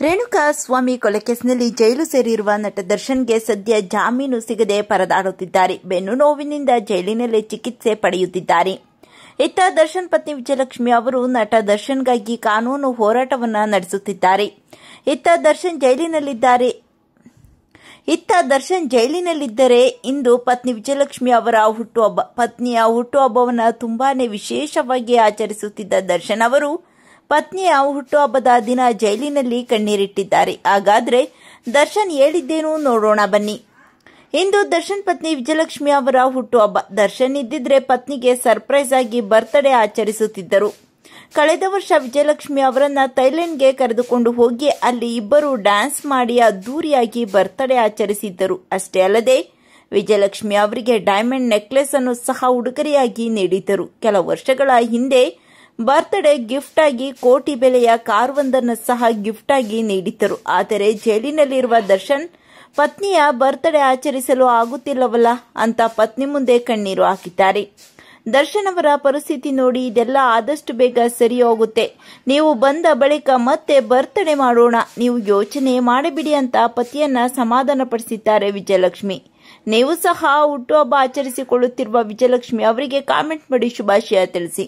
ರೇಣುಕಾ ಸ್ವಾಮಿ ಕೊಲೆ ಕೇಸಿನಲ್ಲಿ ಜೈಲು ಸೇರಿರುವ ನಟ ದರ್ಶನ್ಗೆ ಸದ್ಯ ಜಾಮೀನು ಸಿಗದೆ ಪರದಾಡುತ್ತಿದ್ದಾರೆ. ಬೆನ್ನು ನೋವಿನಿಂದ ಜೈಲಿನಲ್ಲೇ ಚಿಕಿತ್ಸೆ ಪಡೆಯುತ್ತಿದ್ದಾರೆ. ಇತ್ತ ದರ್ಶನ್ ಪತ್ನಿ ವಿಜಯಲಕ್ಷ್ಮಿ ಅವರು ನಟ ದರ್ಶನ್ಗಾಗಿ ಕಾನೂನು ಹೋರಾಟವನ್ನ ನಡೆಸುತ್ತಿದ್ದಾರೆ. ಇತ್ತ ದರ್ಶನ್ ಜೈಲಿನಲ್ಲಿದ್ದರೆ ಇಂದು ಪತ್ನಿ ವಿಜಯಲಕ್ಷ್ಮಿ ಅವರ ಹುಟ್ಟುಹಬ್ಬ. ಪತ್ನಿಯ ಹುಟ್ಟುಹಬ್ಬವನ್ನು ತುಂಬಾನೇ ವಿಶೇಷವಾಗಿ ಆಚರಿಸುತ್ತಿದ್ದ ದರ್ಶನ್ ಅವರು ಪತ್ನಿಯ ಹುಟ್ಟುಹಬ್ಬದ ದಿನ ಜೈಲಿನಲ್ಲಿ ಕಣ್ಣೀರಿಟ್ಟಿದ್ದಾರೆ. ಹಾಗಾದ್ರೆ ದರ್ಶನ್ ಹೇಳಿದ್ದೇನು ನೋಡೋಣ ಬನ್ನಿ. ಇಂದು ದರ್ಶನ್ ಪತ್ನಿ ವಿಜಯಲಕ್ಷ್ಮಿ ಅವರ ಹುಟ್ಟುಹಬ್ಬ. ದರ್ಶನ್ ಇದ್ದಿದ್ರೆ ಪತ್ನಿಗೆ ಸರ್ಪ್ರೈಸ್ ಆಗಿ ಬರ್ತ್ಡೇ ಆಚರಿಸುತ್ತಿದ್ದರು. ಕಳೆದ ವರ್ಷ ವಿಜಯಲಕ್ಷ್ಮಿ ಅವರನ್ನ ಥೈಲ್ಯಾಂಡ್ಗೆ ಕರೆದುಕೊಂಡು ಹೋಗಿ ಅಲ್ಲಿ ಇಬ್ಬರು ಡ್ಯಾನ್ಸ್ ಮಾಡಿ ಅದ್ದೂರಿಯಾಗಿ ಬರ್ತ್ಡೇ ಆಚರಿಸಿದ್ದರು. ಅಷ್ಟೇ ಅಲ್ಲದೆ ವಿಜಯಲಕ್ಷ್ಮಿ ಅವರಿಗೆ ಡೈಮಂಡ್ ನೆಕ್ಲೆಸ್ ಅನ್ನು ಸಹ ಉಡುಗೊರೆಯಾಗಿ ನೀಡಿದ್ದರು. ಕೆಲ ವರ್ಷಗಳ ಹಿಂದೆ ಬರ್ತ್ಡೇ ಗಿಫ್ಟ್ ಆಗಿ ಕೋಟಿ ಬೆಲೆಯ ಕಾರೊಂದನ್ನು ಸಹ ಗಿಫ್ಟ್ ಆಗಿ ನೀಡಿದ್ದರು. ಆದರೆ ಜೈಲಿನಲ್ಲಿರುವ ದರ್ಶನ್ ಪತ್ನಿಯ ಬರ್ತ್ಡೇ ಆಚರಿಸಲು ಆಗುತ್ತಿಲ್ಲವಲ್ಲ ಅಂತ ಪತ್ನಿ ಮುಂದೆ ಕಣ್ಣೀರು ಹಾಕಿದ್ದಾರೆ. ದರ್ಶನ್ ಅವರ ಪರಿಸ್ಥಿತಿ ನೋಡಿ ಇದೆಲ್ಲ ಆದಷ್ಟು ಬೇಗ ಸರಿ ಹೋಗುತ್ತೆ, ನೀವು ಬಂದ ಬಳಿಕ ಮತ್ತೆ ಬರ್ತ್ಡೇ ಮಾಡೋಣ, ನೀವು ಯೋಚನೆ ಮಾಡಬಿಡಿ ಅಂತ ಪತಿಯನ್ನ ಸಮಾಧಾನಪಡಿಸಿದ್ದಾರೆ ವಿಜಯಲಕ್ಷ್ಮಿ. ನೀವು ಸಹ ಹುಟ್ಟುಹಬ್ಬ ಆಚರಿಸಿಕೊಳ್ಳುತ್ತಿರುವ ವಿಜಯಲಕ್ಷ್ಮಿ ಅವರಿಗೆ ಕಾಮೆಂಟ್ ಮಾಡಿ ಶುಭಾಶಯ ತಿಳಿಸಿ.